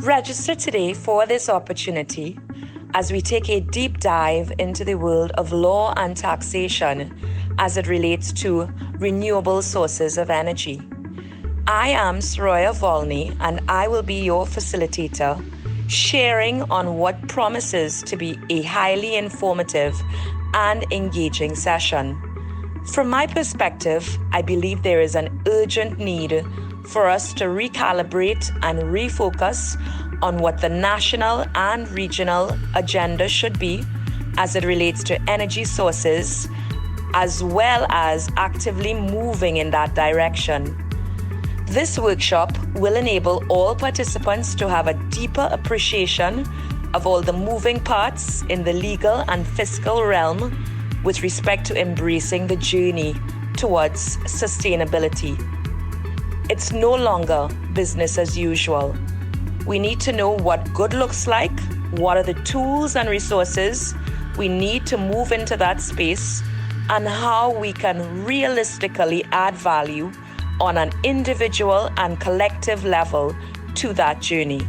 Register today for this opportunity as we take a deep dive into the world of law and taxation as it relates to renewable sources of energy. I am Sroya Volney and I will be your facilitator, sharing on what promises to be a highly informative and engaging session. From my perspective, I believe there is an urgent need for us to recalibrate and refocus on what the national and regional agenda should be as it relates to energy sources, as well as actively moving in that direction. This workshop will enable all participants to have a deeper appreciation of all the moving parts in the legal and fiscal realm with respect to embracing the journey towards sustainability. It's no longer business as usual. We need to know what good looks like, what are the tools and resources we need to move into that space, and how we can realistically add value on an individual and collective level to that journey.